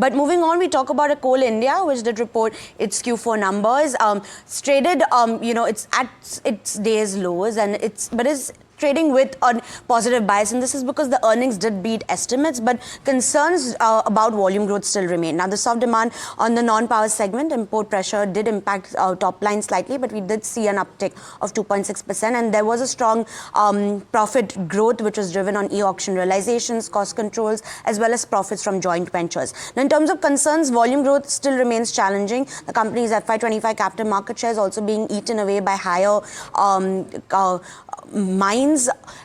But moving on, we talk about a Coal India, which did report its Q4 numbers. It's traded, it's at its day's lows, and but is trading with a positive bias, and this is because the earnings did beat estimates, but concerns about volume growth still remain. Now, the soft demand on the non-power segment, import pressure did impact top line slightly, but we did see an uptick of 2.6%, and there was a strong profit growth, which was driven on e-auction realizations, cost controls, as well as profits from joint ventures. Now, in terms of concerns, volume growth still remains challenging. The company's FY25 capital market share is also being eaten away by higher mines.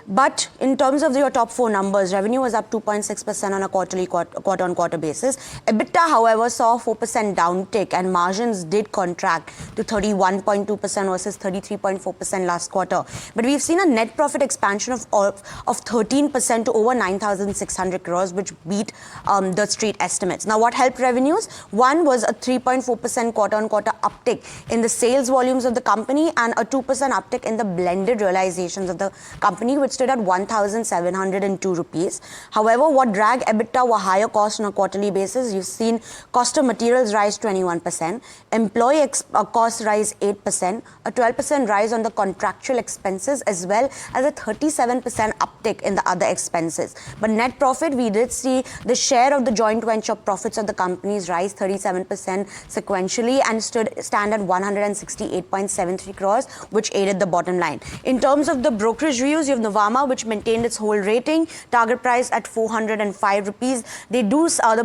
But in terms of your top four numbers, revenue was up 2.6% on a quarter-on-quarter basis. EBITDA, however, saw a 4% downtick, and margins did contract to 31.2% versus 33.4% last quarter. But we've seen a net profit expansion of 13% to over 9,600 crores, which beat the street estimates. Now, what helped revenues? One was a 3.4% quarter-on-quarter uptick in the sales volumes of the company and a 2% uptick in the blended realizations of the company, which stood at 1,702 rupees. However, what dragged EBITDA were higher costs on a quarterly basis. You've seen cost of materials rise 21%, employee costs rise 8%, a 12% rise on the contractual expenses, as well as a 37% uptick in the other expenses. But net profit, we did see the share of the joint venture profits of the companies rise 37% sequentially and stand at 168.73 crores, which aided the bottom line. In terms of the brokerage views, you have Nuvama, which maintained its whole rating, target price at 405 rupees. The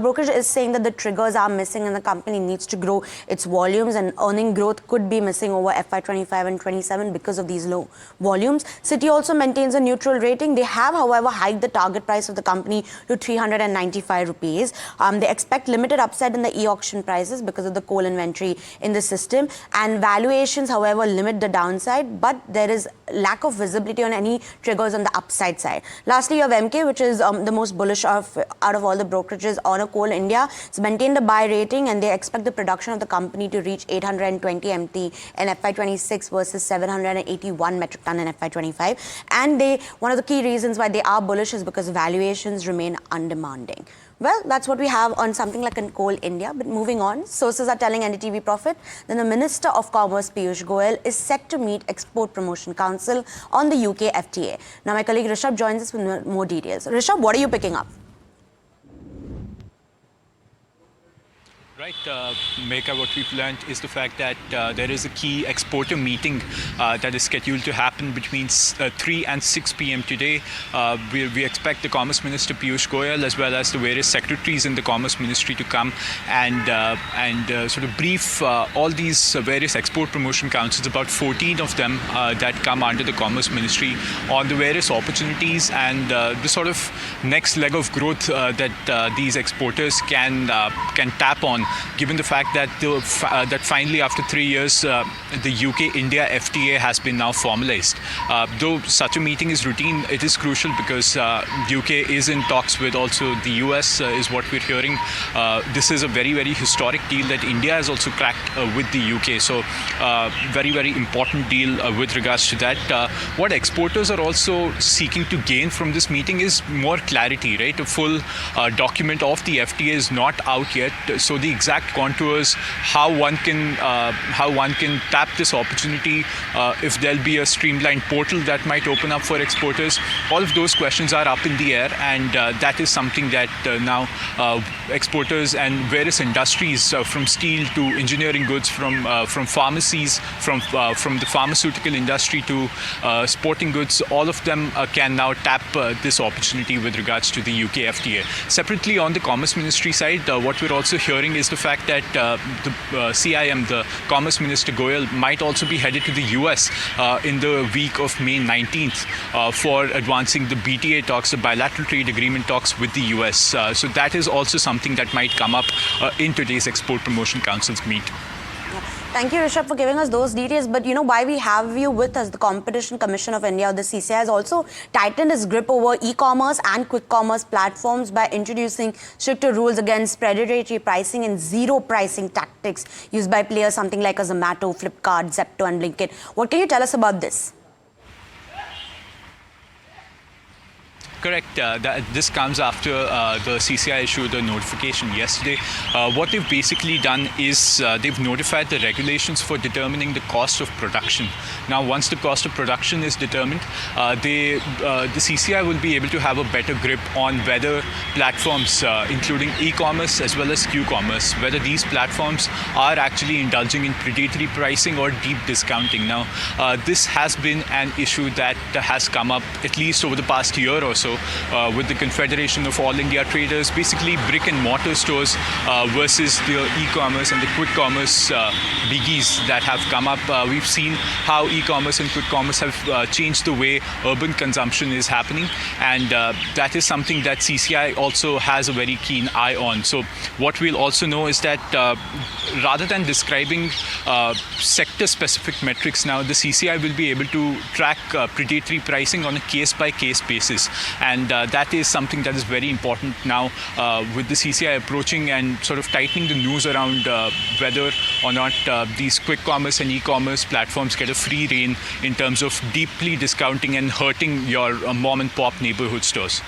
brokerage is saying that the triggers are missing and the company needs to grow its volumes, and earning growth could be missing over FY25 and 27 because of these low volumes. Citi also maintains a neutral rating. They have, however, hiked the target price of the company to 395 rupees. They expect limited upside in the e-auction prices because of the coal inventory in the system, and valuations, however, limit the downside, but there is lack of visibility on any triggers on the upside side. Lastly, you have MK, which is the most bullish out of all the brokerages on a Coal India. It's maintained a buy rating, and they expect the production of the company to reach 820 MT in FY26 versus 781 metric ton in FY25. And one of the key reasons why they are bullish is because valuations remain undemanding. Well, that's what we have on something like a Coal India. But moving on, sources are telling NDTV Profit that the Minister of Commerce, Piyush Goyal, is set to meet Export Promotion Council on the UK FTA. Now, my colleague Rishabh joins us with more details. Rishabh, what are you picking up? Right, Mihika, what we've learned is the fact that there is a key exporter meeting that is scheduled to happen between 3 and 6 p.m. today. We expect the Commerce Minister Piyush Goyal, as well as the various secretaries in the Commerce Ministry, to come and sort of brief all these various export promotion councils, about 14 of them that come under the Commerce Ministry, on the various opportunities and the sort of next leg of growth that these exporters can tap on, given the fact that that finally, after 3 years, the UK-India FTA has been now formalized. Though such a meeting is routine, it is crucial because UK is in talks with also the US, is what we're hearing. This is a very, very historic deal that India has also cracked with the UK. So very, very important deal with regards to that. What exporters are also seeking to gain from this meeting is more clarity, right? A full document of the FTA is not out yet. So the exact contours, how one can tap this opportunity, if there'll be a streamlined portal that might open up for exporters, all of those questions are up in the air, and that is something that now exporters and various industries, from steel to engineering goods, from pharmacies, from the pharmaceutical industry to sporting goods, all of them can now tap this opportunity with regards to the UK FTA. Separately, on the Commerce Ministry side, what we're also hearing is the fact that the CIM, the Commerce Minister Goyal, might also be headed to the US in the week of May 19th for advancing the BTA talks, the bilateral trade agreement talks with the US. So that is also something that might come up in today's Export Promotion Council's meet. Thank you, Rishabh, for giving us those details. But why we have you with us, the Competition Commission of India, or the CCI, has also tightened its grip over e-commerce and quick commerce platforms by introducing stricter rules against predatory pricing and zero pricing tactics used by players something like Zomato, Flipkart, Zepto and Blinkit. What can you tell us about this? Correct. This comes after the CCI issued a notification yesterday. What they've basically done is they've notified the regulations for determining the cost of production. Now, once the cost of production is determined, the CCI will be able to have a better grip on whether platforms, including e-commerce as well as Q-commerce, whether these platforms are actually indulging in predatory pricing or deep discounting. Now, this has been an issue that has come up at least over the past year or so with the Confederation of All India Traders, basically brick and mortar stores versus the e-commerce and the quick commerce biggies that have come up. We've seen how e-commerce and quick commerce have changed the way urban consumption is happening, and that is something that CCI also has a very keen eye on. So what we'll also know is that rather than describing sector-specific metrics now, the CCI will be able to track predatory pricing on a case-by-case basis, and that is something that is very important now with the CCI approaching and sort of tightening the news around whether or not these quick commerce and e-commerce platforms get a free rein in terms of deeply discounting and hurting your mom and pop neighborhood stores.